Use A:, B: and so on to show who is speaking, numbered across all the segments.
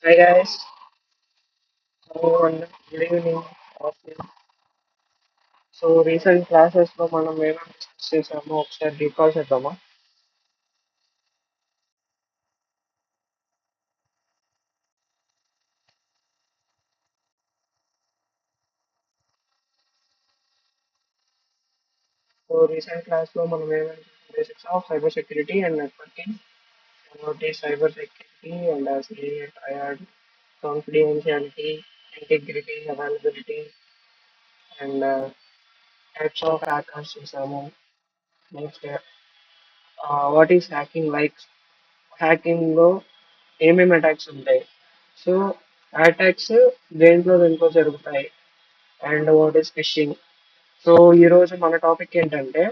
A: Hi guys, hello and good evening. Afternoon. So recent classes లో మనం ఏమేమి discuss చేసామో ఒకసారి రీకాల్ చేద్దామా? సో రీసెంట్ క్లాస్ లో మనం ఏమేమి basics of cyber security and networking, what is cyber security and as a triad, confidentiality, integrity, availability and types of hackers చూసాము. Next what is hacking like, hacking లో ఏమేమి attacks ఉంటాయి, so attacks దేంట్లో జరుగుతాయి and what is fishing. So ఈ రోజు మన topic ఏంటంటే,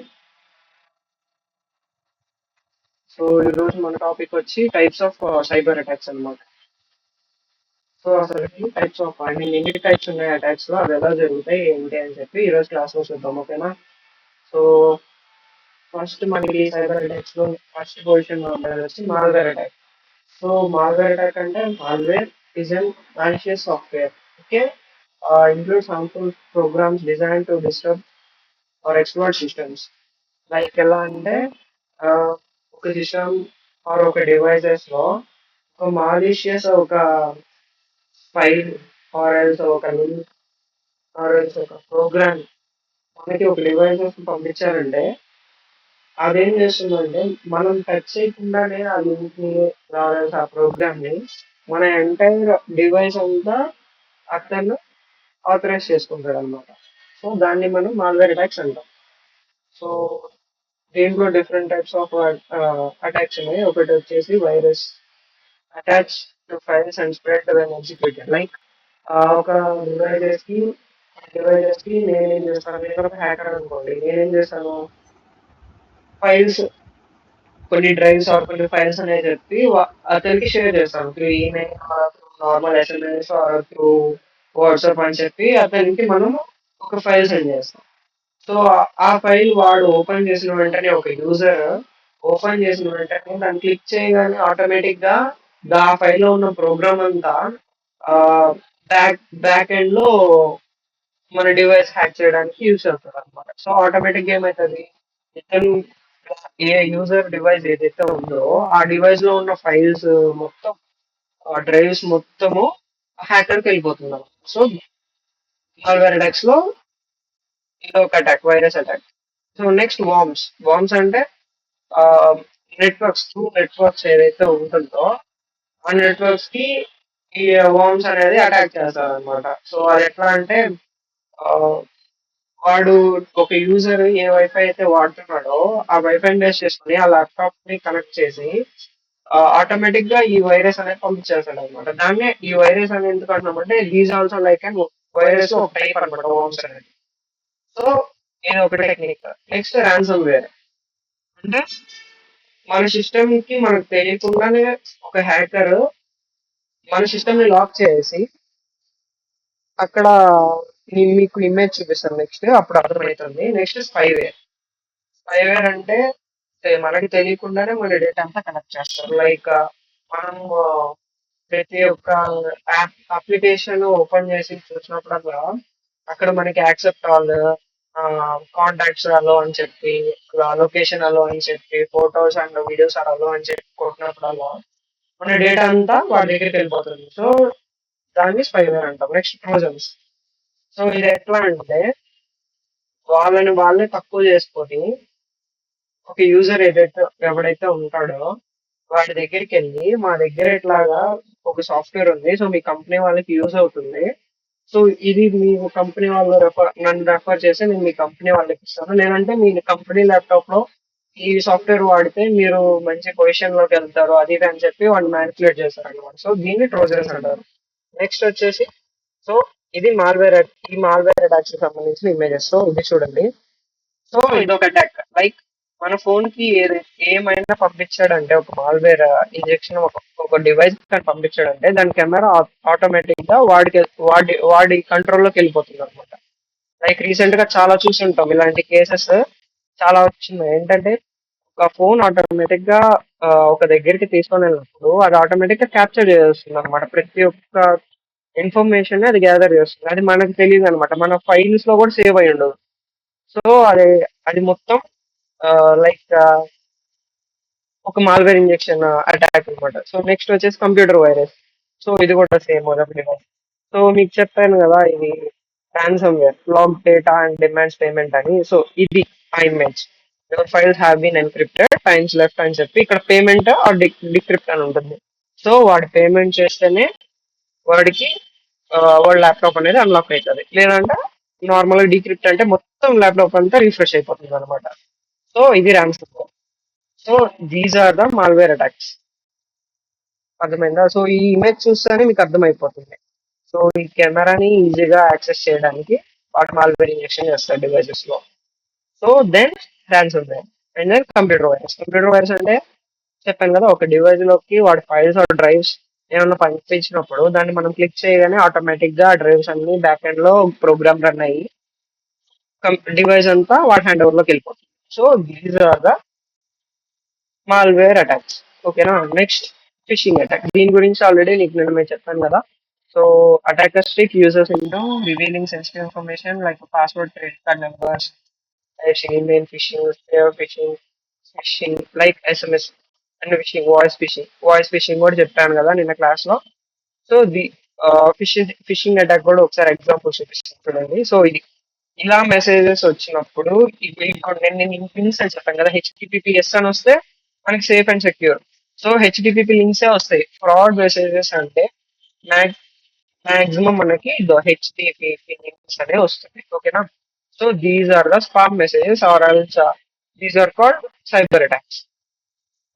A: వచ్చి టైప్స్ ఆఫ్ సైబర్ అటాక్స్ అన్నమాట. సో అసలు టైప్స్ ఆఫ్ ఐ మీన్ ఎన్ని టైప్స్ ఉన్నాయి అటాక్స్ లో, అవి ఎలా జరుగుతాయి ఏంటి అని చెప్పి ఈ రోజు క్లాస్ లో చూద్దాం, ఓకేనా? సో ఫస్ట్ మనకి సైబర్ అటాక్స్ లో ఫస్ట్ పొజిషన్ లో ఉండేది వచ్చి malware attack. So malware attack అంటే malware is an malicious software. Okay, includes harmful programs designed to disturb or exploit systems. Like ఎలా అంటే, ఆ, ఒక సిస్టమ్ ఆర్ ఒక డివైసెస్ లో ఒక మాలిషియస్ ఒక ఫైల్ ఆర్ ఎల్స్ ఒక లింక్ ఆర్ ఎల్స్ ఒక ప్రోగ్రామ్ మనకి ఒక డివైసెస్ పంపించారంటే, అదేం చేస్తుందంటే మనం టచ్ చేయకుండానే ఆ లింక్ ని రావాల్సి ఆ ప్రోగ్రామ్ ని మన ఎంటైర్ డివైస్ అంతా అతను ఆథరైజ్ చేసుకుంటాడు అనమాట. సో దాన్ని మనం మాల్వేర్ అటాక్స్ అంటాం. సో దీంట్లో డిఫరెంట్ టైప్స్ ఆఫ్ అటాక్స్ ఉన్నాయి. ఒకటి వచ్చేసి virus attach to files and spread then executed. Like ఒక డివైజెస్ కి నేనేం చేస్తాను, నేను ఒక హ్యాకర్ అనుకోండి, నేనేం చేస్తాను, ఫైల్స్, కొన్ని డ్రైవ్స్ ఆర్ కొన్ని ఫైల్స్ అనేది చెప్పి అతనికి షేర్ చేస్తాను through email, normal SMS or through WhatsApp అని చెప్పి అతనికి మనం ఒక ఫైల్ సెండ్ చేస్తాం. సో ఆ ఫైల్ వాడు ఓపెన్ చేసిన వెంటనే, ఒక యూజర్ ఓపెన్ చేసిన వెంటనే దాన్ని క్లిక్ చేయగానే ఆటోమేటిక్ గా ఆ ఫైల్ లో ఉన్న ప్రోగ్రామ్ అంతా ఆ బ్యాక్ ఎండ్ లో మన డివైస్ హ్యాక్ చేయడానికి యూజ్ అవుతుంది అనమాట. సో ఆటోమేటిక్ గా ఏమవుతుంది, ఇతను ఏ యూజర్ డివైస్ ఏదైతే ఉందో ఆ డివైస్ లో ఉన్న ఫైల్స్ మొత్తం, ఆ డ్రైవ్స్ మొత్తము హ్యాకర్కి వెళ్ళిపోతుంది అనమాట. సో మాల్వేర్ అటాక్స్ లో ఇది ఒక attack, virus attack. So next worms. Worms అంటే నెట్వర్క్స్, త్రూ నెట్వర్క్స్ ఏదైతే ఉంటుందో ఆ నెట్వర్క్స్ కి ఈ వార్మ్స్ అనేది అటాక్ చేస్తారు అనమాట. సో అది ఎట్లా అంటే, ఆ, వాడు ఒక యూజర్ ఏ వైఫై అయితే వాడుతున్నాడో ఆ వైఫై బేస్ చేసుకుని ఆ ల్యాప్టాప్ ని కనెక్ట్ చేసి ఆటోమేటిక్ గా ఈ వైరస్ అనేది పంపించేస్తాడు అనమాట. దాన్నే ఈ వైరస్ అనేది ఎందుకు అంటున్నామంటే, these also like and virus ఒక టైప్ అనమాట వార్మ్స్ అనేది. సో ఇది ఒక టెక్నిక్. నెక్స్ట్ ర్యాన్సమ్ వేర్ అంటే, మన సిస్టమ్ కి మనకు తెలియకుండానే ఒక హ్యాకర్ మన సిస్టమ్ ని లాక్ చేసి అక్కడ మీకు ఇమేజ్ చూపిస్తాను నెక్స్ట్, అప్పుడు అర్థమవుతుంది. Next spyware. స్పైవేర్ అంటే మనకి తెలియకుండానే మన డేటా అంతా కనెక్ట్ చేస్తారు. లైక్ మనం ప్రతి ఒక్క అప్లికేషన్ ఓపెన్ చేసి చూసినప్పుడల్లా అక్కడ మనకి యాక్సెప్ట్ ఆల్, కాంటాక్ట్స్ అలో అని చెప్పి, లొకేషన్ అలో అని చెప్పి, ఫొటోస్ అండ్ వీడియోస్ అలో అని చెప్పి కొట్టినప్పుడల్లా మన డేటా అంతా వాడి దగ్గరికి వెళ్ళిపోతుంది. సో దాన్ని స్పైవేర్ అంటాం. Next Trojans. సో ఇది ఎట్లా అంటే, వాళ్ళని వాళ్ళే తక్కువ చేసుకొని ఒక యూజర్ ఏదైతే ఎవడైతే ఉంటాడో వాడి దగ్గరికి వెళ్ళి, మా దగ్గర ఇట్లాగా ఒక సాఫ్ట్వేర్ ఉంది, సో మీ కంపెనీ వాళ్ళకి యూజ్ అవుతుంది, సో ఇది మీ కంపెనీ వాళ్ళు నన్ను రెఫర్ చేసి నేను మీ కంపెనీ వాళ్ళకి ఇస్తాను, లేదంటే మీ కంపెనీ ల్యాప్టాప్ లో ఈ సాఫ్ట్వేర్ వాడితే మీరు మంచి పొజిషన్ లోకి వెళ్తారు, అది ఇది అని చెప్పి వాళ్ళు మ్యానిపులేట్ చేస్తారు అనమాట. సో దీన్ని ట్రోజన్స్ అంటారు. నెక్స్ట్ వచ్చేసి, సో ఇది మాల్వేర్, ఈ మాల్వేర్ అటాక్స్ కి సంబంధించిన ఇమేజెస్. సో ఇది చూడండి. సో ఇదొక అటాక్. లైక్ మన ఫోన్ కి ఏమైనా పంపించాడంటే, ఒక మాల్వేర్ ఇంజెక్షన్ ఒక డివైస్ కానీ పంపించాడంటే దాని కెమెరా ఆటోమేటిక్ గా వాడి కంట్రోల్లోకి వెళ్ళిపోతుంది అనమాట. లైక్ రీసెంట్ గా చాలా చూసి ఉంటాం ఇలాంటి కేసెస్ చాలా వచ్చినాయి. ఏంటంటే, ఒక ఫోన్ ఆటోమేటిక్ గా ఒక దగ్గరికి తీసుకొని వెళ్ళినప్పుడు అది ఆటోమేటిక్ గా క్యాప్చర్ చేస్తుంది అనమాట. ప్రతి ఒక్క ఇన్ఫర్మేషన్ అది గ్యాదర్ చేస్తుంది. అది మనకు తెలియదు అనమాట. మన ఫైల్స్ లో కూడా సేవ్ అయి ఉండదు. సో అది అది మొత్తం లైక్ ఒక మాల్వేర్ ఇంజెక్షన్ అటాక్ అనమాట. సో నెక్స్ట్ వచ్చేసి కంప్యూటర్ వైరస్. సో ఇది కూడా సేమ్ మొదటి. సో మీకు చెప్పాను కదా ఇది ransomware, lock data and demands payment అని. సో ఇది ఆ image. Your files have been encrypted, times left అని చెప్పి ఇక్కడ పేమెంట్ ఆర్ డిక్రిప్ట్ అని ఉంటుంది. సో వాడు పేమెంట్ చేస్తేనే వాడికి వాడి ల్యాప్టాప్ అనేది అన్లాక్ అవుతుంది. లేదంటే నార్మల్ గా డీక్రిప్ట్ అంటే మొత్తం ల్యాప్టాప్ అంతా రిఫ్రెష్ అయిపోతుంది అనమాట. సో ఇది ransomware. So these are the malware attacks. అర్థమైందా? సో ఈ ఇమేజ్ చూస్తేనే మీకు అర్థమైపోతుంది. సో ఈ కెమెరాని ఈజీగా యాక్సెస్ చేయడానికి వాటి మాల్వేర్ ఇంజెక్షన్ చేస్తారు డివైసెస్ లో. So then ransomware and then computer virus. Computer virus అంటే చెప్పాను కదా, ఒక డివైస్ లోకి వాడి ఫైల్స్ ఆర్ డ్రైవ్స్ ఏమన్నా పంపించినప్పుడు దాన్ని మనం క్లిక్ చేయగానే ఆటోమేటిక్ గా డ్రైవ్స్ అన్ని బ్యాక్ ఎండ్ లో ప్రోగ్రామ్ రన్ అయ్యి డివైస్ అంతా వాడి హ్యాండ్ ఓవర్ లోకి వెళ్ళిపోతుంది. So these are the malware attacks. ఓకేనా? Next phishing attack. దీని గురించి ఆల్రెడీ నీకు నేను చెప్పాను కదా. So attackers trick users into revealing sensitive information like password, credit card numbers, email phishing, spear phishing, phishing like SMS and phishing, voice fishing కూడా చెప్పాను కదా నిన్న క్లాస్ లో. సో ది ఫిషింగ్ అటాక్ కూడా ఒకసారి ఎగ్జాంపుల్ చూపిస్తాను చూడండి. సో ఇది ఇలా మెసేజెస్ వచ్చినప్పుడు ఇప్పుడు నేను లింక్స్ అని చెప్పాను కదా, హెచ్టిటిపిఎస్ అని వస్తే మనకి safe and secure. So HTTP లింక్సే వస్తాయి. ఫ్రాడ్ మెసేజెస్ అంటే మాక్సిమం మనకి హెచ్టిటిపి లింక్స్ అనే వస్తుంది. ఓకేనా? So these are the spam messages are also these are called cyber attacks.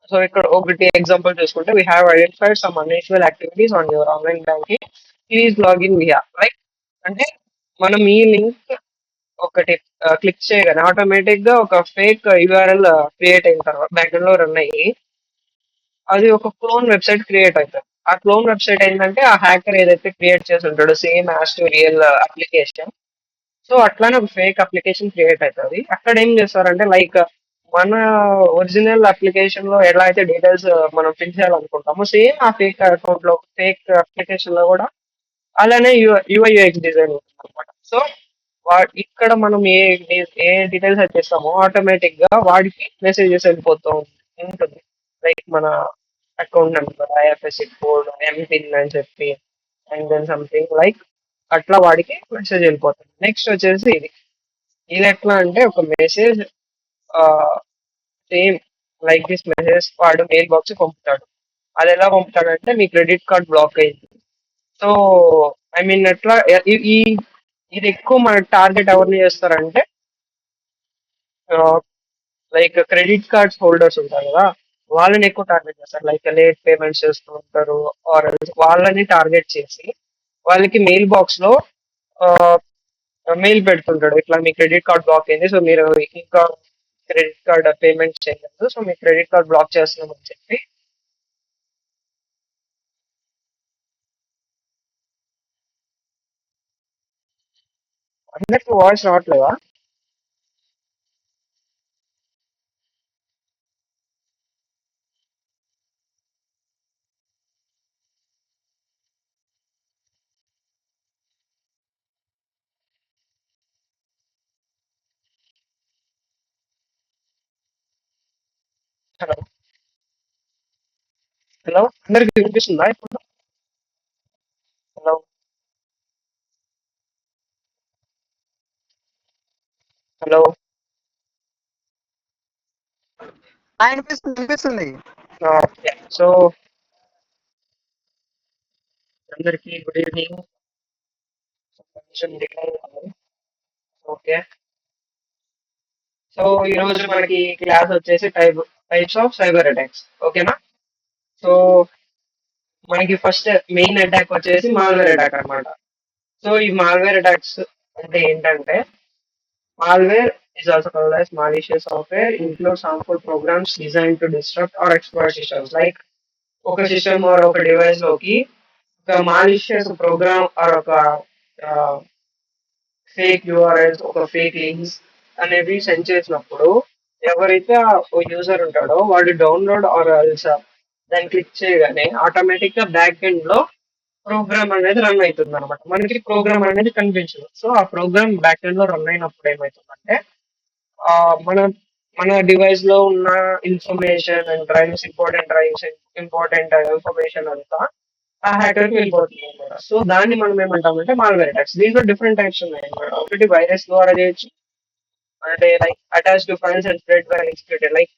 A: So ఇక్కడ ఒకటి ఎగ్జాంపుల్ చూసుకుంటే we have identified some unusual activities on your online banking, please login via like. అంటే మనం ఈ link ఒకటి క్లిక్ చేయగానే automatic గా ఒక ఫేక్ యూఆర్ఎల్ క్రియేట్ అయిన తర్వాత బ్యాక్గ్రౌండ్ లో రన్ అయ్యి అది ఒక క్లోన్ వెబ్సైట్ క్రియేట్ అవుతుంది. ఆ క్లోన్ వెబ్సైట్ ఏంటంటే ఆ హ్యాకర్ ఏదైతే క్రియేట్ చేసి ఉంటాడో same as to real application. So అట్లానే ఒక ఫేక్ అప్లికేషన్ క్రియేట్ అవుతుంది. అక్కడ ఏం చేస్తారంటే లైక్ మన ఒరిజినల్ అప్లికేషన్ లో ఎలా అయితే డీటెయిల్స్ మనం ఫిల్ చేయాలనుకుంటామో సేమ్ ఆ ఫేక్ అకౌంట్ లో ఫేక్ అప్లికేషన్ లో కూడా అలానే యూఐ డిజైన్ ఉంటుంది అనమాట. సో ఇక్కడ మనం ఏ డీటెయిల్స్ అయితే ఇస్తామో ఆటోమేటిక్ గా వాడికి మెసేజెస్ వెళ్ళిపోతూ ఉంటుంది. లైక్ మన account number, IFSC code, MPIN అని చెప్పి అండ్ దెన్ సంథింగ్ లైక్ అట్లా వాడికి మెసేజ్ వెళ్ళిపోతుంది. నెక్స్ట్ వచ్చేసి ఇది ఎట్లా అంటే ఒక message same like this message వాడు మెయిల్ బాక్స్ పంపుతాడు. అది ఎలా పంపుతాడంటే మీ క్రెడిట్ కార్డ్ బ్లాక్ అయింది. సో ఐ మీన్ ఎట్లా ఇది ఎక్కువ మన టార్గెట్ ఎవరిని చేస్తారంటే లైక్ క్రెడిట్ కార్డ్స్ హోల్డర్స్ ఉంటారు కదా, వాళ్ళని ఎక్కువ టార్గెట్ చేస్తారు. లైక్ లేట్ పేమెంట్స్ చేస్తూ ఉంటారు ఆర్ వాళ్ళని టార్గెట్ చేసి వాళ్ళకి మెయిల్ బాక్స్ లో మెయిల్ పెడుతుంటాడు, ఇట్లా మీ క్రెడిట్ కార్డ్ బ్లాక్ అయింది, సో మీరు ఇంకా క్రెడిట్ కార్డ్ పేమెంట్ చేయలేదు, సో మీ క్రెడిట్ కార్డ్ బ్లాక్ చేస్తున్నామని చెప్పి. అందరికి వాయిస్ రావట్లేదా? హలో హలో, అందరికి వినిపిస్తుందా ఇప్పుడు? Hello hello.
B: వినిపిస్తుంది వినిపిస్తుంది.
A: సో అందరికి గుడ్ ఈవినింగ్. ఓకే. సో ఈ రోజు మనకి క్లాస్ వచ్చేసి టైప్స్ ఆఫ్ సైబర్ అటాక్స్. ఓకేనా? సో మనకి ఫస్ట్ మెయిన్ అటాక్ వచ్చేసి మాల్వేర్ అటాక్ అన్నమాట. సో ఈ మాల్వేర్ అటాక్స్ అంటే ఏంటంటే malware is also called as malicious software, includes harmful programs designed to disrupt or exploit systems. Like ఒక system are ఒక device లోకి ఒక మాలిషియస్ ప్రోగ్రామ్ ఆర్ ఒక ఫేక్ యూఆర్ఎల్స్, ఒక ఫేక్ లింక్స్ అనేవి సెండ్ చేసినప్పుడు ఎవరైతే ఆ యూజర్ ఉంటాడో వాడు డౌన్లోడ్ ఆర్ దాన్ని క్లిక్ చేయగానే ఆటోమేటిక్ గా బ్యాక్ ఎండ్ లో ప్రోగ్రామ్ అనేది రన్ అవుతుంది అనమాట. మనకి ప్రోగ్రామ్ అనేది కనిపించదు. సో ఆ ప్రోగ్రామ్ బ్యాక్ ఎండ్ లో రన్ అయినప్పుడు ఏమవుతుందంటే ఆ మన మన డివైస్ లో ఉన్న information and drives important information అంతా ఆ హ్యాకర్ కి వెళ్ళిపోతుంది అనమాట. సో దాన్ని మనం ఏమంటామంటే మాల్వేర్ అటాక్స్. దీంట్లో డిఫరెంట్ టైప్స్ ఉన్నాయి అనమాట. ఒకటి వైరస్ ద్వారా చేయొచ్చు, అంటే like attach to files and spread by exploited. Like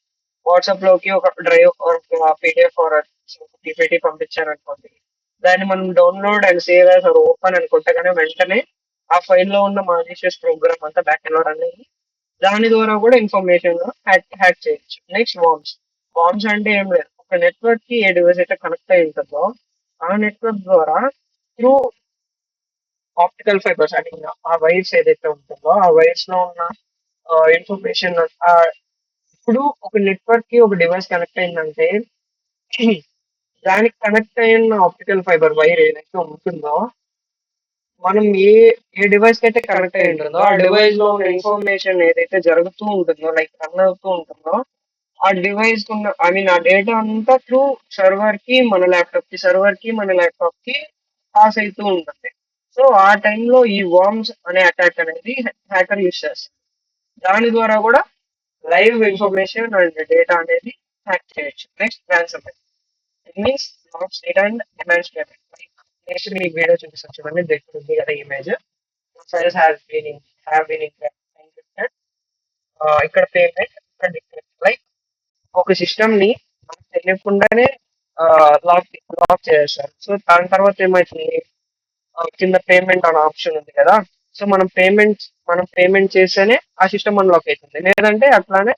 A: WhatsApp లోకి ఒక డ్రైవ్ ఒక పీడిఎఫ్ పీపీటీ పంపించారనుకోండి, దాన్ని మనం download and save as open అని కొట్టగానే వెంటనే ఆ ఫైల్లో ఉన్న మాలిషియస్ ప్రోగ్రామ్ అంతా బ్యాక్ ఎండ్ లో రన్ అయ్యి దాని ద్వారా కూడా ఇన్ఫర్మేషన్ హ్యాక్ చేయొచ్చు. Next worms. వామ్స్ అంటే ఏం లేదు, ఒక నెట్వర్క్ కి ఏ డివైస్ అయితే కనెక్ట్ అయి ఉంటుందో ఆ నెట్వర్క్ ద్వారా త్రూ ఆప్టికల్ ఫైబర్స్, అంటే ఆ వైర్స్ ఏదైతే ఉంటుందో ఆ వైర్స్ లో ఉన్న ఇన్ఫర్మేషన్, ఇప్పుడు ఒక నెట్వర్క్ కి ఒక డివైస్ కనెక్ట్ అయిందంటే దానికి కనెక్ట్ అయిన ఆప్టికల్ ఫైబర్ వైర్ ఏదైతే ఉంటుందో మనం ఏ డివైస్ కి అయితే కనెక్ట్ అయి ఉంటుందో ఆ డివైస్ లో ఉన్న ఇన్ఫర్మేషన్ ఏదైతే జరుగుతూ ఉంటుందో, లైక్ రన్ అవుతూ ఉంటుందో, ఆ డివైస్ ఉన్న ఐ మీన్ ఆ డేటా అంతా త్రూ సర్వర్ కి మన ల్యాప్టాప్ కి పాస్ అవుతూ ఉంటుంది. సో ఆ టైంలో ఈ వార్మ్స్ అనే అటాక్ అనేది హ్యాకర్ యూస్ చేస్తారు. దాని ద్వారా కూడా లైవ్ ఇన్ఫర్మేషన్ అండ్ డేటా అనేది హ్యాక్ చేయొచ్చు. Next transfer. It means locks data and demands payment. Next మీకు వీడియో చూపిస్తాను చూడండి, దగ్గర ఉంది కదా image. Files have been encrypted. ఇక్కడ పేమెంట్, ఇక్కడ డిక్రిప్ట్. లైక్ ఒక సిస్టమ్ ని మనకు తెలియకుండానే లాక్ లాక్ చేసేస్తారు. సో దాని తర్వాత ఏమైతుంది, కింద పేమెంట్ అనే ఆప్షన్ ఉంది కదా. సో మనం పేమెంట్ చేస్తేనే ఆ సిస్టమ్ అన్లాక్ అవుతుంది, లేదంటే అట్లానే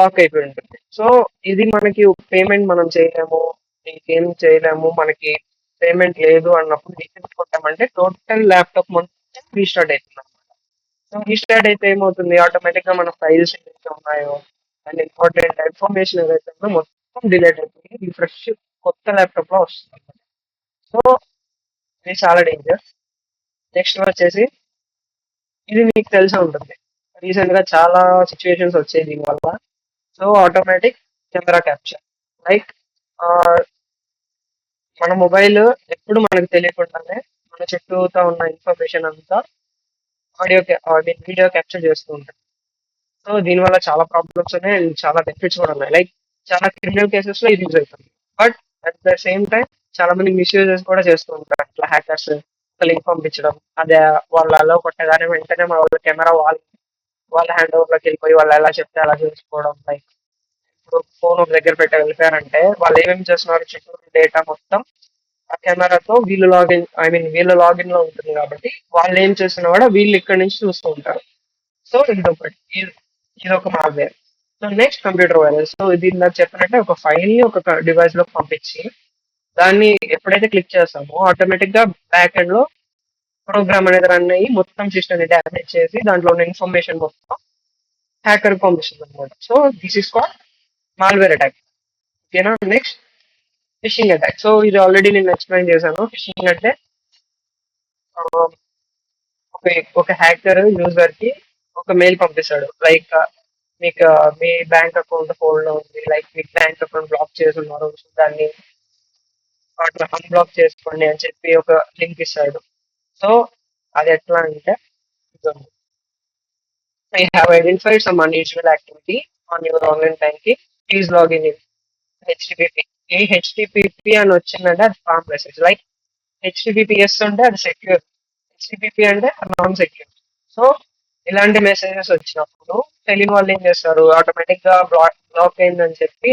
A: లాక్ అయిపోయి ఉంటుంది. సో ఇది మనకి పేమెంట్ మనం చేయలేము, ఇంకేం చేయలేము, మనకి పేమెంట్ లేదు అన్నప్పుడు డిక్రిప్ట్ కొట్టామంటే టోటల్ ల్యాప్టాప్ మొత్తం రీస్టార్ట్ అవుతుంది అనమాట. సో రీస్టార్ట్ అయితే ఏమవుతుంది, ఆటోమేటిక్ గా మన ఫైల్స్ ఏదైతే ఉన్నాయో అండ్ ఇంపార్టెంట్ ఇన్ఫర్మేషన్ ఏదైతే ఉందో మొత్తం డిలీట్ అయిపోయి రిఫ్రెష్ కొత్త ల్యాప్టాప్ లో వస్తుంది. సో ఇది చాలా డేంజర్. నెక్స్ట్ వచ్చేసి ఇది మీకు తెలిసే ఉంటుంది, రీసెంట్ గా చాలా సిచ్యువేషన్స్ వచ్చాయి దీనివల్ల. So automatic camera capture. Like మన మొబైల్ ఎప్పుడు మనకు తెలియకుండానే మన చుట్టూతో ఉన్న ఇన్ఫర్మేషన్ అంతా వీడియో క్యాప్చర్ చేస్తూ ఉంటుంది. సో దీనివల్ల చాలా ప్రాబ్లమ్స్ ఉన్నాయి అండ్ చాలా బెనిఫిట్స్ కూడా ఉన్నాయి. లైక్ చాలా క్రిమినల్ కేసెస్ లో ఇది యూజ్ అవుతుంది. But at the same time చాలా మంది మిస్యూజెస్ కూడా చేస్తూ ఉంటారు. అట్లా హ్యాకర్స్ ఒక లింక్ పంపించడం, అదే వాళ్ళలో కొట్టగానే వెంటనే వాళ్ళ కెమెరా వాళ్ళ హ్యాండ్ ఓవర్ లోకి వెళ్ళిపోయి వాళ్ళు ఎలా చెప్తే అలా చేసుకోవడం. లైక్ ఇప్పుడు ఫోన్ ఒక దగ్గర పెట్టి వెళ్ళిపోయారంటే వాళ్ళు ఏమేమి చేస్తున్నారు, చుట్టూ డేటా మొత్తం ఆ కెమెరాతో వీళ్ళ లాగిన్ లో ఉంటుంది కాబట్టి వాళ్ళు ఏం చేస్తున్నా కూడా వీళ్ళు ఇక్కడ నుంచి చూస్తూ ఉంటారు. సో ఇది ఒక malware. So next computer virus. So ఇది నాకు చెప్పినట్టే ఒక ఫైల్ ని ఒక డివైస్ లో పంపించి దాన్ని ఎప్పుడైతే క్లిక్ చేస్తామో ఆటోమేటిక్ గా బ్యాక్ ఎండ్ లో ప్రోగ్రామ్ అనేది రన్ అయ్యి మొత్తం సిస్టమ్ ని డ్యామేజ్ చేసి దాంట్లో ఉన్న ఇన్ఫర్మేషన్ మొత్తం హ్యాకర్ పంపిస్తుంది అనమాట. So this is called malware attack. ఓకేనా. Next phishing attack. సో ఇది ఆల్రెడీ నేను ఎక్స్ప్లెయిన్ చేశాను. ఫిషింగ్ అంటే ఆ, ఒక ఒక హ్యాకర్ యూజర్ కి ఒక మెయిల్ పంపిస్తాడు. లైక్ మీకు మీ బ్యాంక్ అకౌంట్ ఫోన్ లో ఉంది, లైక్ మీ బ్యాంక్ అకౌంట్ బ్లాక్ చేసి ఉన్నారు, సో దాన్ని అట్లా అన్బ్లాక్ చేసుకోండి అని చెప్పి ఒక లింక్ ఇస్తాడు. సో అది ఎట్లా అంటే, I have identified some unusual activity on your online banking, please login in HTPP. A HTPP అని వచ్చిందంటే అది స్పామ్ మెసేజ్. లైక్ హెచ్టిపిపిఎస్ అంటే అది సెక్యూర్, హెచ్టిపిపి అంటే నాన్ సెక్యూర్. సో ఇలాంటి మెసేజెస్ వచ్చినప్పుడు తెలియని వాళ్ళు ఏం చేస్తారు, ఆటోమేటిక్ గా బ్లాక్ అయిందని చెప్పి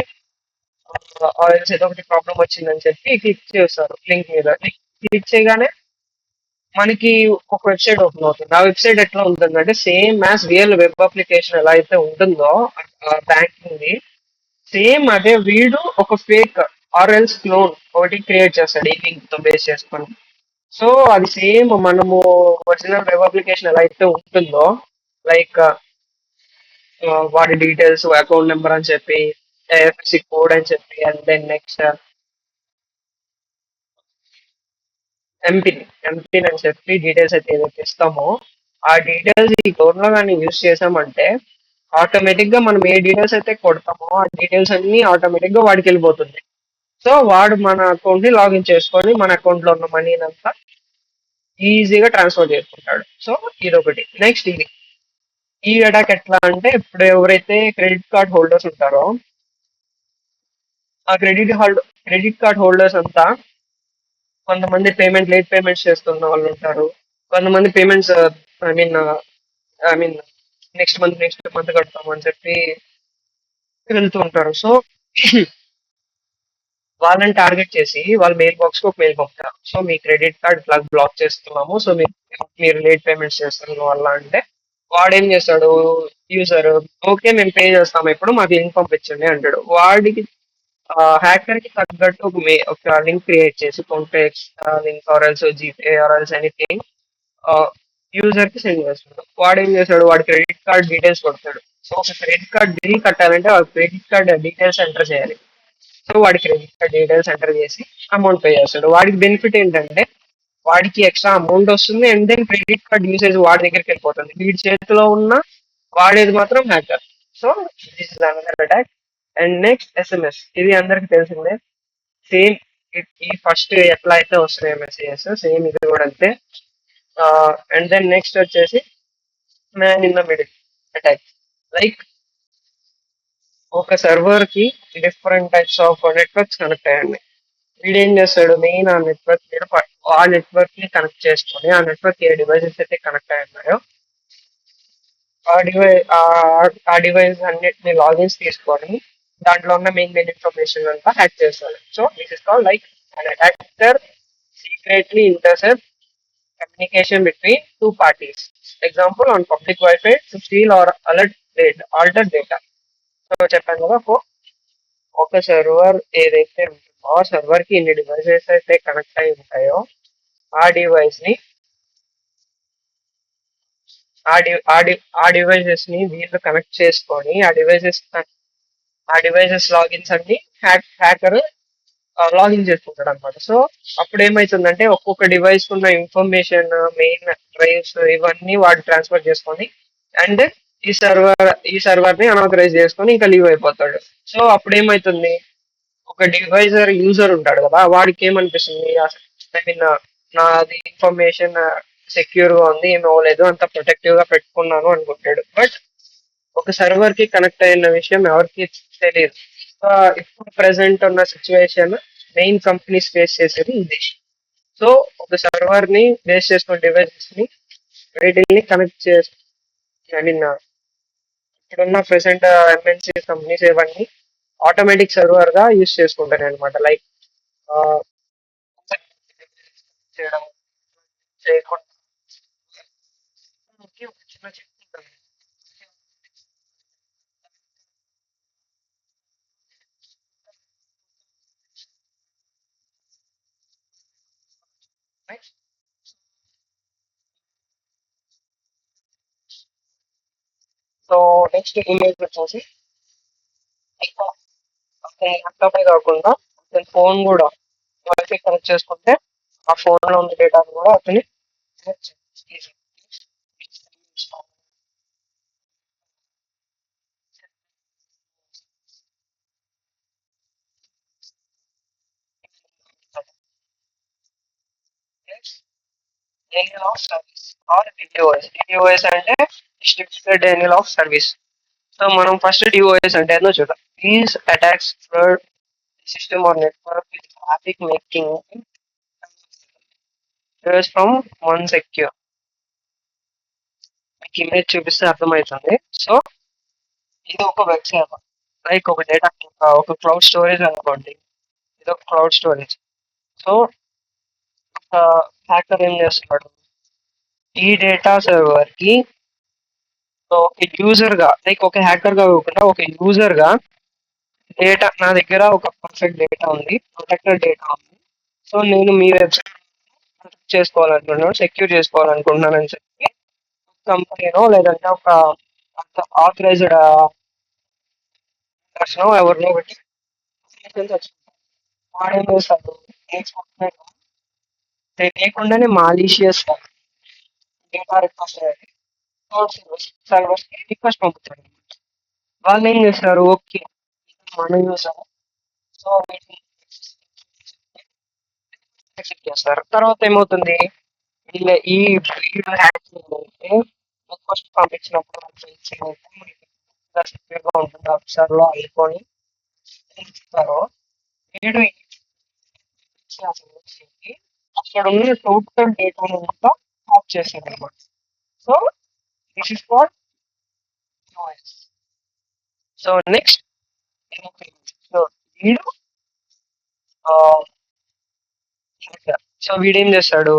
A: ఆయిల్స్ ఏదో ఒకటి ప్రాబ్లం వచ్చిందని చెప్పి క్లిక్ చేస్తారు లింక్ మీద. క్లిక్ చేయగానే మనకి ఒక వెబ్సైట్ ఓపెన్ అవుతుంది. ఆ వెబ్సైట్ ఎట్లా ఉంటుందంటే same as real web application ఎలా అయితే ఉంటుందో బ్యాంకింగ్ ది, సేమ్ అదే వీడు ఒక ఫేక్ ఆర్ఎల్స్ క్లోన్ ఒకటి క్రియేట్ చేస్తాడు ఈ లింక్ తో బేస్ చేసుకొని. సో అది సేమ్ మనము ఒరిజినల్ వెబ్ అప్లికేషన్ ఎలా అయితే ఉంటుందో, లైక్ వాడి డీటెయిల్స్ అకౌంట్ నెంబర్ అని చెప్పి ఐఎఫ్ఎస్సి కోడ్ అని చెప్పి and then next MPIN MPIN అని చెప్పి డీటెయిల్స్ అయితే ఏదైతే ఇస్తామో ఆ డీటెయిల్స్ ఈ క్లోన్ లో కానీ యూజ్ చేసామంటే ఆటోమేటిక్ గా మనం ఏ డీటెయిల్స్ అయితే కొడతామో ఆ డీటెయిల్స్ అన్ని ఆటోమేటిక్ గా వాడికి వెళ్ళిపోతుంది. సో వాడు మన అకౌంట్ ని లాగిన్ చేసుకొని మన అకౌంట్ లో ఉన్న మనీని అంతా ఈజీగా ట్రాన్స్ఫర్ చేసుకుంటాడు. సో ఇది ఒకటి. నెక్స్ట్ ఇది ఈ అటాక్ ఎట్లా అంటే ఇప్పుడు ఎవరైతే క్రెడిట్ కార్డ్ హోల్డర్స్ ఉంటారో ఆ క్రెడిట్ కార్డ్ హోల్డర్స్ అంతా కొంతమంది లేట్ పేమెంట్స్ చేస్తున్న వాళ్ళు ఉంటారు. కొంతమంది payments I mean I mean next month కడతాము అని చెప్పి వెళ్తూ ఉంటారు. సో వాళ్ళని టార్గెట్ చేసి వాళ్ళ మెయిల్ బాక్స్ కి ఒక మెయిల్ పంపుతారు. సో మీ క్రెడిట్ కార్డ్ ఇట్లా బ్లాక్ చేస్తున్నాము. సో మీరు లేట్ పేమెంట్స్ చేస్తున్న వల్ల అంటే వాడేం చేస్తాడు యూజర్, ఓకే మేము పే చేస్తాము ఇప్పుడు మాకు లింక్ పంపించండి అంటాడు. వాడికి హ్యాకర్ కి తగ్గట్టు ఒక లింక్ క్రియేట్ చేసి PhonePe link URLs GPay URLs anything user కి సెండ్ చేస్తాడు. వాడు ఏం చేస్తాడు వాడి క్రెడిట్ కార్డ్ డీటెయిల్స్ కొడతాడు. సో ఒక క్రెడిట్ కార్డ్ బిల్ కట్టాలంటే వాడి క్రెడిట్ కార్డ్ డీటెయిల్స్ ఎంటర్ చేయాలి. సో వాడి క్రెడిట్ కార్డ్ డీటెయిల్స్ ఎంటర్ చేసి అమౌంట్ పే చేస్తాడు. వాడికి బెనిఫిట్ ఏంటంటే వాడికి ఎక్స్ట్రా అమౌంట్ వస్తుంది and then credit card usage వాడి దగ్గరికి వెళ్ళిపోతుంది. వీడి చేతిలో ఉన్న వాడేది మాత్రం hacker. So this is another attack. And next SMS, ఇది అందరికి తెలిసిందే. సేమ్ ఈ ఫస్ట్ ఎట్లా అయితే వస్తున్నాయి మెసేజెస్ సేమ్ ఇది కూడా అంతే. అండ్ దెన్ నెక్స్ట్ వచ్చేసి man in the middle attack. Like ఒక సర్వర్ కి different types of networks connect అయ్యండి. వీడేం చేస్తాడు మెయిన్ ఆ నెట్వర్క్ మీద ఆ నెట్వర్క్ ని కనెక్ట్ చేసుకొని ఆ నెట్వర్క్ ఏ డివైసెస్ అయితే కనెక్ట్ అయి ఉన్నాయో ఆ డివైస్ అన్నిటిని లాగిన్స్ తీసుకొని దాంట్లో ఉన్న మెయిన్ ఇన్ఫర్మేషన్ అంతా హ్యాక్ చేస్తాడు. So this is call like an attacker secretly intercept communication between two parties. Example, on public Wi-Fi to steal or alter data. So చెప్పాను కదా ఒక సర్వర్ ఏదైతే ఉంటుందో ఆ సర్వర్ కి ఎన్ని డివైసెస్ అయితే కనెక్ట్ అయి ఉంటాయో ఆ డివైస్ ని ఆ డివైసెస్ ని వీళ్ళు కనెక్ట్ చేసుకొని ఆ డివైసెస్ లాగిన్స్ అన్ని హ్యాకర్ లాగిన్ చేసుకుంటాడు అనమాట. సో అప్పుడు ఏమైతుందంటే ఒక్కొక్క డివైస్ ఉన్న ఇన్ఫర్మేషన్ మెయిన్ డ్రైవ్స్ ఇవన్నీ వాడు ట్రాన్స్ఫర్ చేసుకొని అండ్ ఈ సర్వర్ ని అనాథరైజ్ చేసుకొని ఇంకా లీవ్ అయిపోతాడు. సో అప్పుడు ఏమైతుంది ఒక యూజర్ ఉంటాడు కదా వాడికి ఏమనిపిస్తుంది ఐ మీన్ నాది ఇన్ఫర్మేషన్ సెక్యూర్ గా ఉంది ఏమి అవ్వలేదు అంత ప్రొటెక్టివ్ గా పెట్టుకున్నాను అనుకుంటాడు. బట్ ఒక సర్వర్ కి కనెక్ట్ అయిన విషయం ఎవరికి తెలియదు. ఇప్పుడు ప్రెసెంట్ ఉన్న సిచ్యువేషన్ మెయిన్ కంపెనీస్ ఫేస్ చేసేది ఇది. సో ఒక సర్వర్ ని బేస్ చేసుకున్న డివైసెస్ ని వీటిని కనెక్ట్ చేసి ఐ మీన్ ఇప్పుడున్న ప్రెసెంట్ ఎంఎన్సీ కంపెనీస్ ఇవన్నీ ఆటోమేటిక్ సర్వర్ గా యూస్ చేసుకుంటారు అనమాట. లైక్ చేయడం చేయకుండా ఒక చిన్న చిప్ ఉంటుంది. సో నెక్స్ట్ ఇమేజ్ వచ్చేసి ల్యాప్టాప్ కాకుండా అతని ఫోన్ కూడా వైఫై కనెక్ట్ చేసుకుంటే ఆ ఫోన్ లో ఉన్న డేటాను కూడా అతని denial of service or DOS. DOS అంటే distributed denial of service. So మనం ఫస్ట్ డిఓఎస్ అంటే ఏందో చూద్దాం. These attacks flood system or network with traffic making from one secure. మీకు ఇమేజ్ చూపిస్తే అర్థమవుతుంది. సో ఇది ఒక వెబ్ సర్వర్ లైక్ ఒక క్లౌడ్ స్టోరేజ్ అనుకోండి. ఇది ఒక క్లౌడ్ స్టోరేజ్. సో హ్యాకర్ ఏం చేస్తున్నాడు ఈ డేటా సర్వర్ కి ఒక యూజర్ గా లైక్ ఒక హ్యాకర్ గా కాకుండా ఒక యూజర్ గా డేటా నా దగ్గర ఒక పర్ఫెక్ట్ డేటా ఉంది, ప్రొటెక్టెడ్ డేటా ఉంది. సో నేను మీ వెబ్సైట్ ప్రొటెక్ట్ చేసుకోవాలనుకుంటున్నాను, సెక్యూర్ చేసుకోవాలనుకుంటున్నాను అని చెప్పి కంపెనీనో లేదంటే ఒక ఆథరైజ్డ్ పర్సన్ ఎవరినో బట్టి వాడేం చేస్తాడు లేకుండానే మాలీషియస్ డేటా రిక్వెస్ట్ సర్వర్స్ కి రిక్వెస్ట్ పంపుతాడు. వాళ్ళు ఏం చేస్తారు, ఓకే మన యూజర్, సో యాక్సెప్ట్ చేస్తారు. తర్వాత ఏమవుతుంది, వీళ్ళ ఈ వీడియో హ్యాక్ అయితే రిక్వెస్ట్ పంపించినప్పుడు ఫ్రెండ్స్ ఏమైతే మనకి secure గా ఉంటుంది ఆఫీసర్ లో అయిపోయి ఇస్తారు. వీడు ఇచ్చి అక్కడ ఉన్న టోటల్ డేటా అంతా ఆఫ్ చేస్తాడు అనమాట. So this is what US. So next so వీడు ఆ, సో వీడేం చేస్తాడు,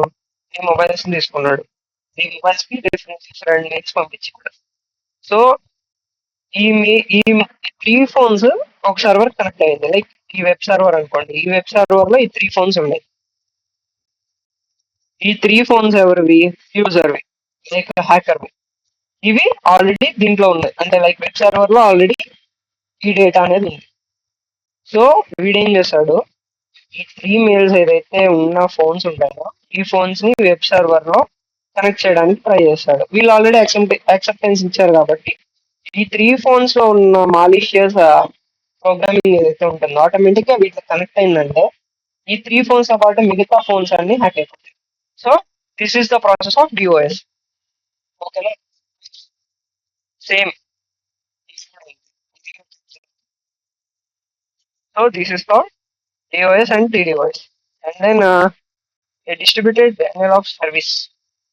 A: ఈ మొబైల్స్ తీసుకున్నాడు, ఈ మొబైల్స్ కి డిఫరెంట్ డిఫరెంట్ లింక్స్ పంపించాడు. సో ఈ 3 ఫోన్స్ ఒక సర్వర్ కనెక్ట్ అయ్యింది, లైక్ ఈ వెబ్ సర్వర్ అనుకోండి, ఈ వెబ్ సర్వర్ లో ఈ 3 ఫోన్స్ ఉన్నాయి. ఈ 3 ఫోన్స్ ఎవరివి, యూజర్వి లైక్ హ్యాకర్వి. ఇవి ఆల్రెడీ దీంట్లో ఉన్నాయి, అంటే లైక్ వెబ్ సర్వర్ లో ఆల్రెడీ ఈ డేటా అనేది ఉంది. సో వీడేం చేస్తాడు, ఈ 3 మెయిల్స్ ఏదైతే ఉన్న ఫోన్స్ ఉంటాయో ఈ ఫోన్స్ ని వెబ్ సర్వర్ లో కనెక్ట్ చేయడానికి ట్రై చేస్తాడు. వీళ్ళు ఆల్రెడీ యాక్సెప్టెన్స్ ఇచ్చారు కాబట్టి ఈ 3 ఫోన్స్ లో ఉన్న మాలిషియస్ ప్రోగ్రామింగ్ ఏదైతే ఉంటుందో ఆటోమేటిక్ గా వీటికి కనెక్ట్ అయిందంటే ఈ 3 ఫోన్స్ తో పాటు మిగతా ఫోన్స్ అన్ని హ్యాక్ అయిపోతాయి. So this is the process of DOS. ఓకేనా, same. So this is called DOS and TDOS. And then a distributed denial of service.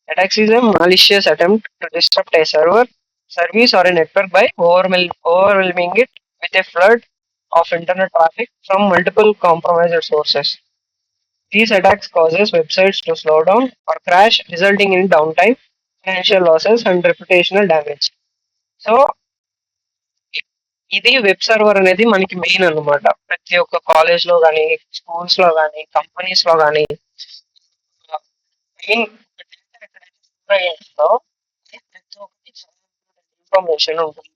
A: Attacks is a malicious attempt to disrupt a server, service, or a network by overwhelming it with a flood of internet traffic from multiple compromised sources. These attacks causes websites to slow down or crash, resulting in downtime, financial losses, and reputational damage. So ఇది web server అనేది మనకి main అన్నమాట. ప్రతి ఒక్క college లో కానీ, schools లో కానీ, కంపెనీస్ లో కానీ మెయిన్ లో ప్రతి ఒక్కటి ఇన్ఫర్మేషన్ ఉంటుంది.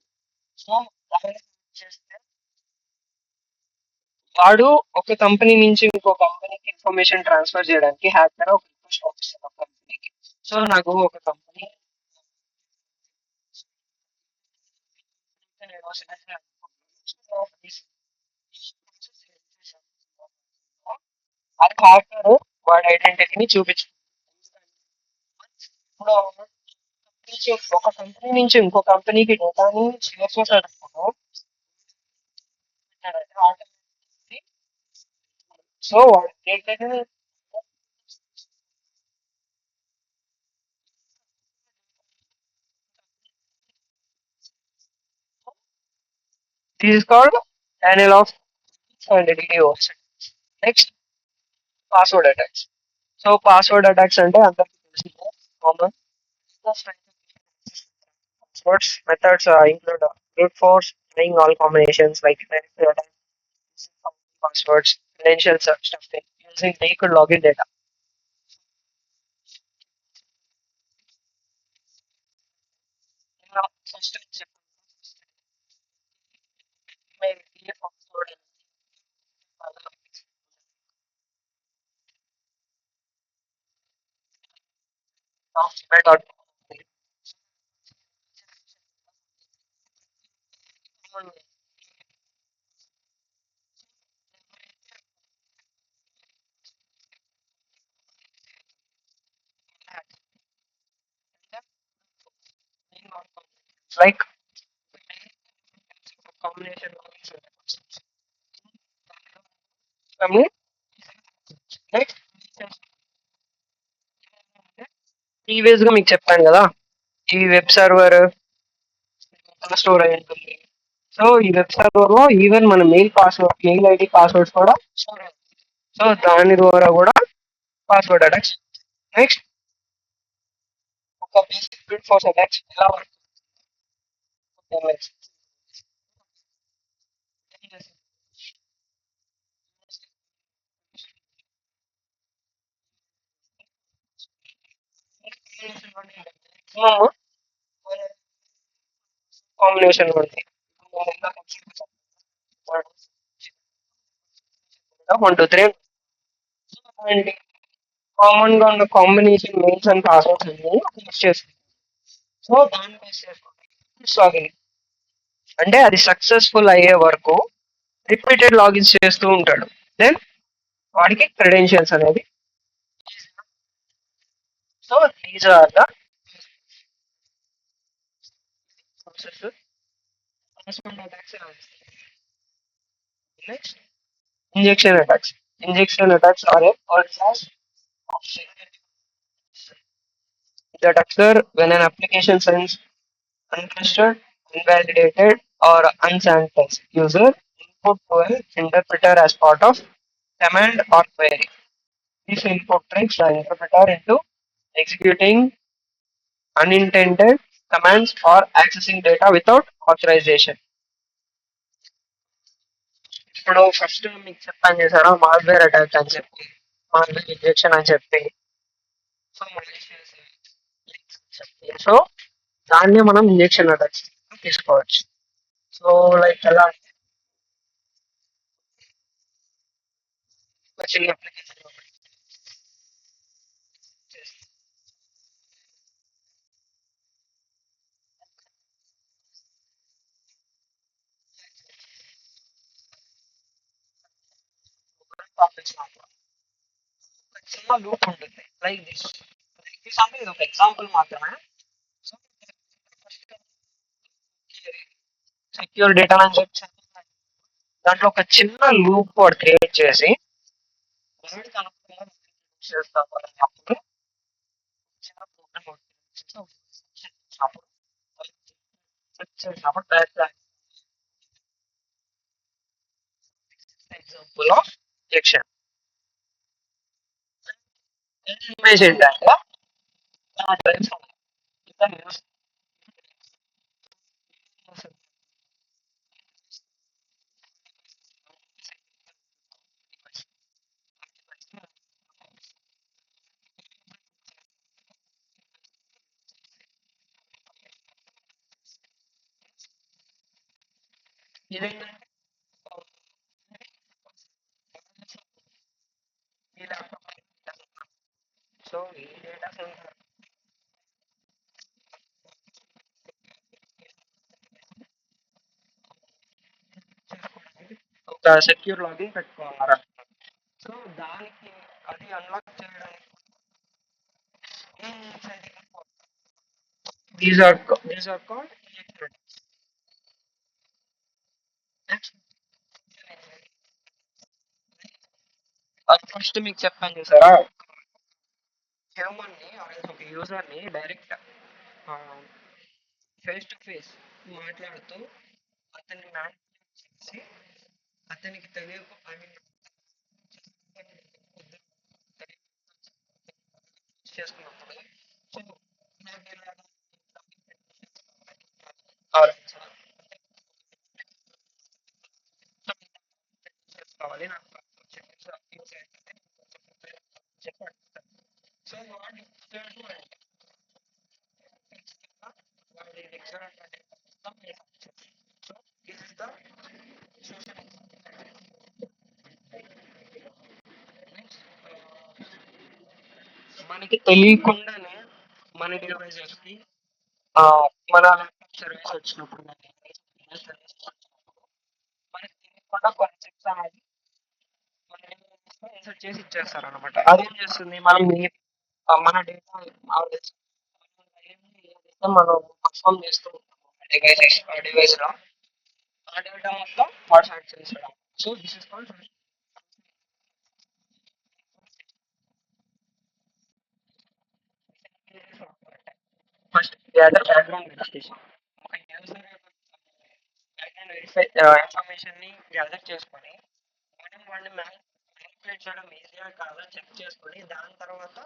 A: సో దాన్ని చేస్తే వాడు ఒక కంపెనీ నుంచి ఇంకో కంపెనీకి ఇన్ఫర్మేషన్ ట్రాన్స్ఫర్ చేయడానికి హ్యాకర్ ఒక రిక్వెస్ట్ పంపిస్తాడు ఒక కంపెనీకి. సో నాకు ఒక కంపెనీ అది హ్యాకర్ వాడి ఐడెంటిటీని చూపించు. ఇప్పుడు ఒక కంపెనీ నుంచి ఇంకో కంపెనీకి డేటాని షేర్ చేసేటప్పుడు సో వాడి డేటాని తీసుకోవడం denial of and DDoS. Next password attacks. So password attacks అంటే అందరికీ తెలిసిందే, common. Passwords methods include brute force, trying all combinations like directory attack, passwords, credentials, stuffing, using leaked login data. First email, password, gmail.com. Like combination next previous గా మీకు చెప్పాను కదా, ఈ web server store అయి ఉంటుంది. సో ఈ web server లో even మన మెయిల్ ఐడి పాస్వర్డ్స్ కూడా స్టోర్ అయి ఉంటుంది. సో దాని ద్వారా కూడా పాస్వర్డ్ అటాక్స్. నెక్స్ట్ ఒక బేసిక్ బ్రూట్ ఫోర్స్ అటాక్స్ ఎలా వర్క్. కాంబినేషన్ ఉంది, 1 2 3 అండి. కామన్ గా ఉన్న కాంబినేషన్ మెయిల్స్ అండ్ పాస్వర్డ్స్ అన్ని యూస్ చేస్తుంది. సో దాన్ని బేస్ చేసుకుంటే లాగిన్. అంటే అది సక్సెస్ఫుల్ అయ్యే వరకు రిపీటెడ్ లాగిన్స్ చేస్తూ ఉంటాడు. దెన్ వాడికి క్రెడెన్షియల్స్ అనేది. So these are the process. Next injection attacks. Injection attacks are a third class of security that occur when an application sends untrusted, invalidated, or unsanitized user input to an interpreter as part of command or query. This input tricks the interpreter into executing unintended commands or accessing data without authorization. ఇప్పుడు first మీకు చెప్పాను చేశారా malware attack అని చెప్పి, malware injection అని చెప్పి, so so దాన్ని మనం ఇంజెక్షన్ అటాక్స్ తీసుకోవచ్చు. సో లైక్ ఎలా అంటే ఒక చిన్న అప్లికేషన్ పంపించినప్పుడు ఒక చిన్న లూప్ ఉంటుంది లైక్ దిస్. లైక్ దిస్ అంటే ఇది ఒక ఎగ్జాంపుల్ మాత్రమే. సో సెక్యూర్ డేటా అని చెప్పి దాంట్లో ఒక చిన్న లూప్ వాడు క్రియేట్ చేసి వాడికి అనుకూలంగా చేస్తాము అన్నప్పుడు చిన్న ప్రోగ్రామ్ చేసినప్పుడు ఎగ్జాంపుల్ ఆఫ్ ఇంజెక్షన్ ఇమేజ్ ఏంటంటే ఇదేంటంటే ఈ ల్యాప్టాప్. సో ఈ డేటా సెంటర్ ఒక సెక్యూర్ లాగిన్ పెట్టుకోవాలి. సో దానికి అది అన్లాక్ చేయడానికి దీస్ ఆర్ కాల్డ్ అది ఫస్ట్ మీకు చెప్పాను చూసారా, హ్యూమన్ ని ఒక యూజర్ ని డైరెక్ట్ ఫేస్ టు ఫేస్ మాట్లాడుతూ అతన్ని మ్యానిపులేట్ చేసి అతనికి తెలియక ఐ మీన్ చేసుకున్నప్పుడు సో నాకు ఇలా కావాలి నాకు చెప్పండి. సో వాడి వాడి దగ్గర సో దిస్ ఇస్ ద మనకి తెలియకుండానే మన డివైజెస్ కి మన ల్యాప్టాప్ సర్వీస్ వచ్చినప్పుడు మనకి తెలియకుండా కొన్ని చిప్స్ అనేది ఇన్సర్ట్ చేసి ఇచ్చేస్తారు అనమాట. అదేం చేస్తుంది మనం మన డేటా ఏదైతే మనం పర్ఫామ్ చేస్తూ ఉంటాము ఆ డివైస్ లో ఆ డేటా మొత్తం వాడు హ్యాక్ చేస్తాడు. So this is called first gather background verification. ఒక యూజర్ బ్యాక్గ్రౌండ్ వెరిఫై ఇన్ఫర్మేషన్ ని గ్యాదర్ చేసుకొని మనం వాడిని మ్యానిపులేట్ చేయడం ఈజీగా కాదా చెక్ చేసుకొని దాని తర్వాత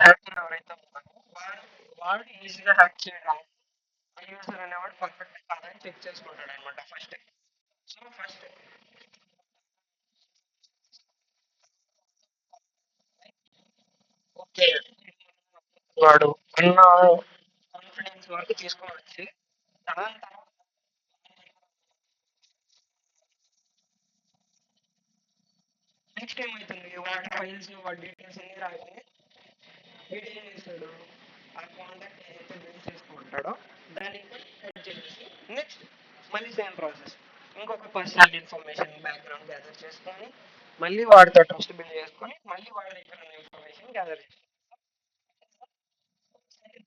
A: హ్యాకర్ ఎవరైతే ఉన్నారో వాడు ఈజీగా హ్యాక్ చేయడం ఆ యూజర్ అనేవాడు పర్ఫెక్ట్ కాదని చెక్ చేసుకుంటాడు అనమాట ఫస్ట్. సో ఫస్ట్ ఓకే వాడు అన్న కాన్ఫిడెన్స్ వరకు తీసుకొని వచ్చి దాని తర్వాత నెక్స్ట్ ఏమవుతుంది వాడి ఫైల్స్ వాడి డీటెయిల్స్ అన్ని రాగానే వీడు ఏం చేస్తాడు ఆ కాంటాక్ట్ ఏదైతే బిల్డ్ చేసుకుంటాడో దానికి నెక్స్ట్ మళ్ళీ సేమ్ ప్రాసెస్, ఇంకొక పర్సనల్ ఇన్ఫర్మేషన్ బ్యాక్గ్రౌండ్ గ్యాదర్ చేసుకొని మళ్ళీ వాడితో ట్రస్ట్ బిల్డ్ చేసుకొని మళ్ళీ వాడి దగ్గర ఉన్న ఇన్ఫర్మేషన్ గ్యాదర్ చేసుకొని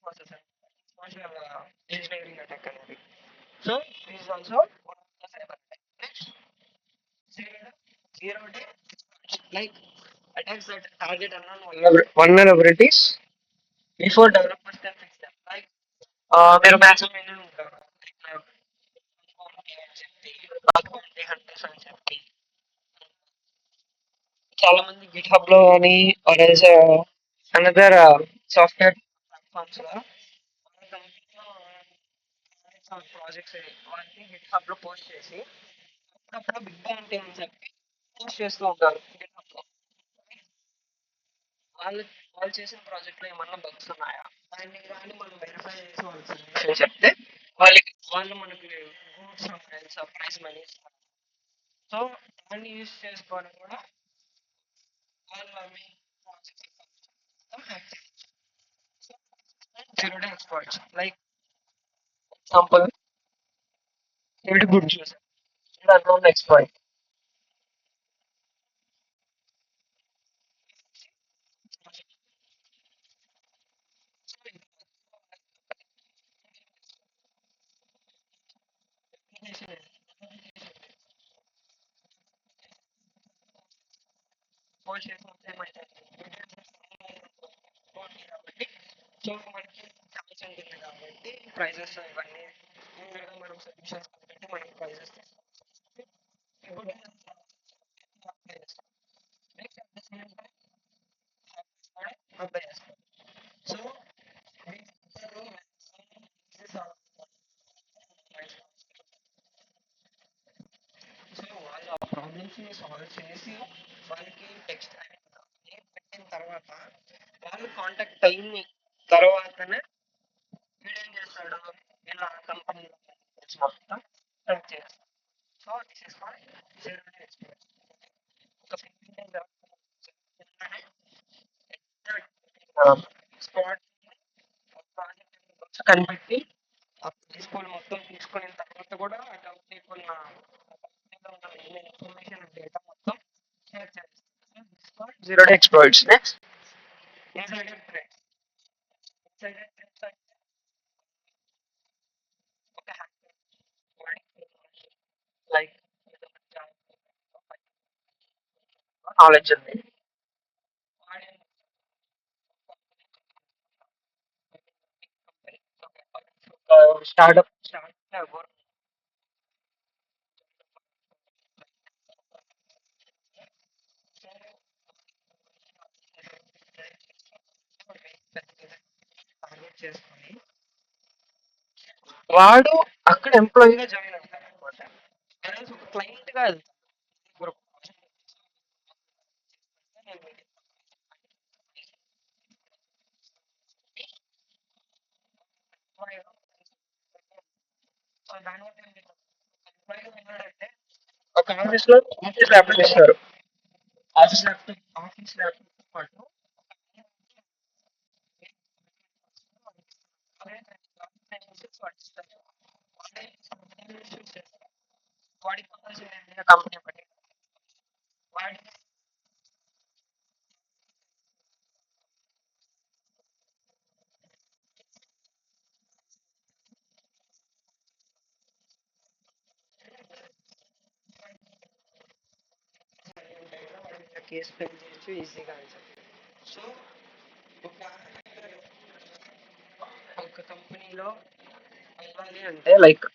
A: ప్రాసెస్ సోషల్ ఇంజనీరింగ్ అటాక్ అనేది. So this also one of the cyber attack. Next zero day like attacks that target unknown vulnerabilities before developers can fix them. Like మీరు maximum ఎన్ని ఉంటారు హండ్రెడ్స్ అని చెప్పి చాలా మంది Git hub లో కానీ అనదర్ సాఫ్ట్వేర్ ప్లాట్ఫామ్స్ లో ప్రాజెక్ట్స్ వాటిని గిట్ హబ్ లో పోస్ట్ చేసి అప్పుడప్పుడు బిగ్ బ్యాంగ్ అని చెప్పి పోస్ట్ చేస్తూ ఉంటారు గిట్ హబ్ లో. వాళ్ళు వాళ్ళు చేసిన ప్రాజెక్ట్ లో ఏమన్నా బగ్స్ ఉన్నాయా దాన్ని కానీ మనం వెరిఫై చేసి వాళ్ళకి solution చెప్తే వాళ్ళు మనకి గూడ్స్ సర్ప్రైజ్ మనీ ఇస్తారు. సో దాన్ని యూజ్ చేసుకోవడం కూడా వాళ్ళు అవి ప్రాజెక్ట్ హ్యాక్ చేయొచ్చు. Zero day experts like example ఏడు గుడ్ చూసారు దాంట్లో ఉన్న ఎక్స్పర్ట్. పోస్ట్ చేసినప్పుడు ఏమైతే కాబట్టి సో మనకి ఛాన్స్ ఉంటుంది కాబట్టి ప్రైజెస్ ఇవన్నీ ముందుగా మనం సొల్యూషన్స్ కాబట్టి మనకి ప్రైజెస్ అప్లై చేస్తాం. సో సో వాళ్ళు ఆ ప్రాబ్లమ్స్ ని సాల్వ్ చేసి వాళ్ళకి టెక్స్ట్ పెట్టిన తర్వాత వాళ్ళు కాంటాక్ట్ అయిన తర్వాతనే వీడేం చేస్తాడు ఇలా కంపెనీ మొత్తం ట్రాక్ చేస్తాడు. So this is called zero day experience. ఒక స్పాట్ ప్రాజెక్ట్ కనిపెట్టి స్కూల్ మొత్తం తీసుకున్న తర్వాత కూడా ఆ కంపెనీకి ఉన్న ఇన్ఫర్మేషన్ డేటా మొత్తం షేర్ చేస్తారు. Zero day experts. Next insider threads. Insider threads అంటే ఒక హ్యాకర్ లైక్ నాలెడ్జ్ ఉంది స్టార్ట్అప్ టార్గెట్ చేసుకొని వాడు అక్కడ ఎంప్లాయీగా జాయిన్ అవుతాడు అనమాట. ఒక క్లయింట్ గా వెళ్తాడు. సో దానివల్ల ఎంప్లాయీగా ఉన్నాడంటే ఒక ఆఫీస్ ల్యాప్టాప్ ఇస్తారు. ఆఫీస్ ల్యాప్టాప్ పాటు వాడికి కావాల్సిన కంపెనీ ఒకటి వాడి కేసు ఫైల్ చేయొచ్చు ఈజీగా అని చెప్పి. సో ఒక ఒక కంపెనీలో వెళ్ళాలి అంటే లైక్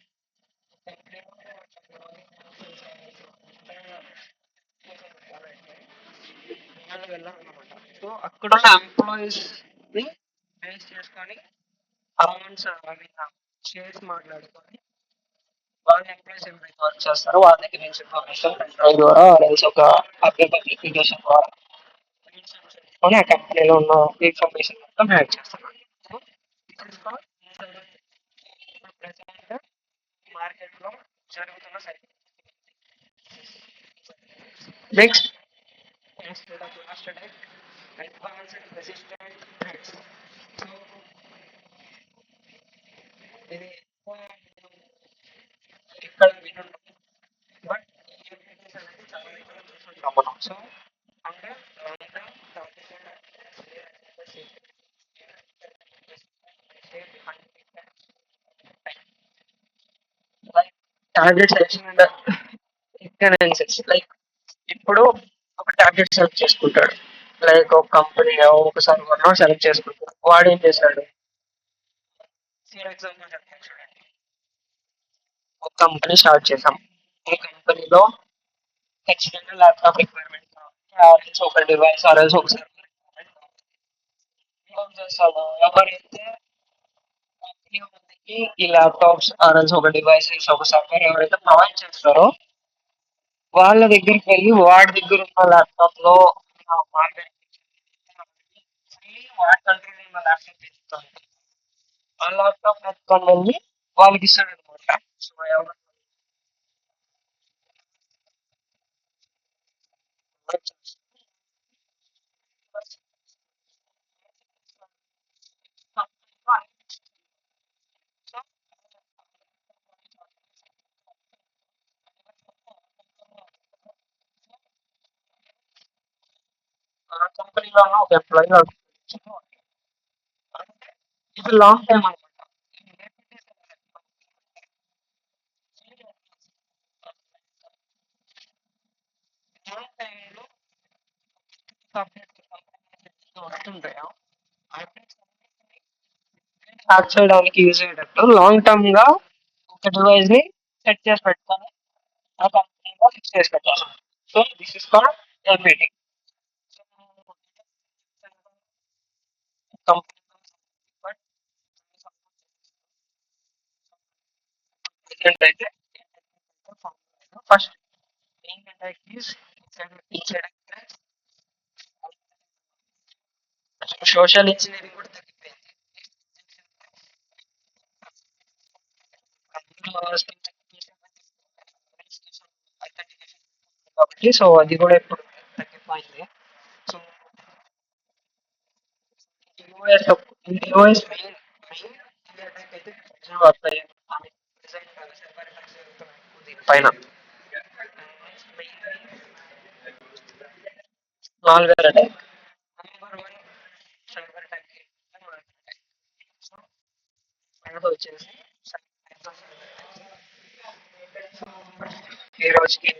A: వెళ్ళాలన్నమాట. సో అక్కడున్న ఎంప్లాయీస్ ని బేస్ చేసుకొని అమౌంట్స్ అవి షేర్స్ మాట్లాడుకొని వాళ్ళ ఎంప్లాయీస్ ఎవరైతే వర్క్ చేస్తారో వాళ్ళ దగ్గర నుంచి ఇన్ఫర్మేషన్ పెట్రోల్ ద్వారా లేదా ఒక అప్లికేషన్ ద్వారా ఆ కంపెనీలో ఉన్న ఇన్ఫర్మేషన్ మొత్తం హ్యాక్ చేస్తారు. సో మార్కెట్ లో జరుగుతున్న cycle. Next last attack advanced resistant threats. So ఇది చేసుకుంటాం మనం. సో అంటే టార్గెట్ సెలెక్షన్ లైక్ ఇప్పుడు ఒక టార్గెట్ సెలెక్ట్ చేసుకుంటాడు. లైక్ ఒక కంపెనీ ఒక సర్వర్ సెలెక్ట్ చేసుకుంటాడు. వాడు ఏం చేశాడు? ఫర్ ఎగ్జాంపుల్ చెప్తాను చూడండి. ఒక కంపెనీ స్టార్ట్ చేసాం. ఈ కంపెనీలో ఖచ్చితంగా ల్యాప్టాప్ రిక్వైర్మెంట్ కావాలి, ఆర్ఎల్స్ ఒక డివైస్, ఆర్ఎల్స్ ఒక సర్వర్. ఏం చేస్తాము? ఎవరైతే కంపెనీ మందికి ఈ ల్యాప్టాప్స్, ఆర్ఎల్స్ ఒక డివైస్, ఒక సర్వర్ ఎవరైతే ప్రొవైడ్ చేస్తారో వాళ్ళ దగ్గరికి వెళ్ళి వాడి దగ్గర ఉన్న ల్యాప్టాప్ లో మార్కెట్ వాడి కంట్రోల్ ఉన్న ల్యాప్టాప్ ఇస్తాను. ఆ ల్యాప్టాప్ ఎత్తుకొని వెళ్ళి వాళ్ళకి ఇస్తాడు అనమాట. సో ఎవరు ఆ కంపెనీలో ఉన్న ఒక ఎంప్లాయీ ఇది లాంగ్ టైం అనమాట. లాంగ్ టైంలో వస్తుంటాయో హ్యాక్ చేయడానికి యూజ్ అయ్యేటట్టు లాంగ్ టర్మ్ గా ఒక డివైస్ ని సెట్ చేసి పెట్టుకొని ఆ కంపెనీలో ఫిక్స్ చేసి పెట్టాలి. So this is called MBT. Company but present అయితే ఫస్ట్ ఏంటంటే సోషల్ ఇంజనీరింగ్ కూడా తగ్గిపోయింది. కాబట్టి సో అది కూడా ఇప్పుడు తగ్గిపోయింది. సో డివైస్ మెయిన్ అయితే వస్తాయి పైన మాల్వేర్ అటాక్. సైబర్ అటాక్ వచ్చేసి ఈ రోజుకి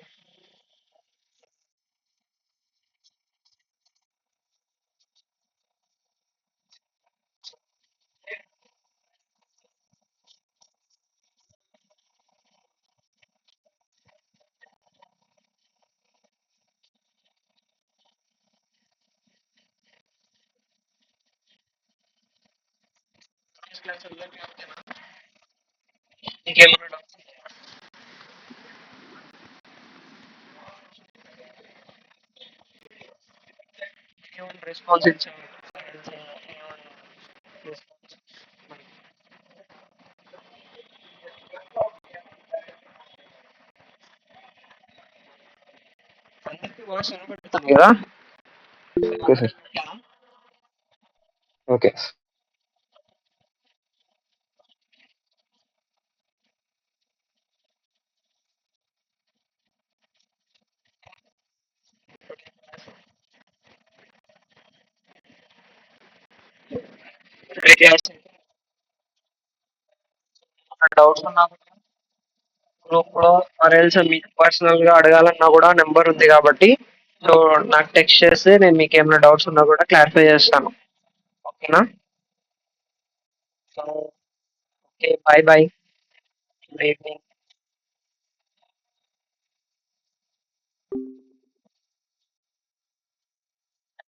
A: ఇంకేమన్నా రెస్పాన్స్ ఇచ్చాము. అందరికీ వాయిస్ వినబడుతుంది కదా?
C: Okay sir. ఓకే.
A: డౌట్స్ ఉన్నా గ్రూప్ లో ఆర్ఎల్స్ మీకు పర్సనల్ గా అడగాలన్నా కూడా నెంబర్ ఉంది కాబట్టి సో నాకు టెక్స్ట్ చేస్తే నేను మీకు ఏమైనా డౌట్స్ ఉన్నా కూడా క్లారిఫై చేస్తాను. ఓకేనా? So okay, bye bye. Good evening.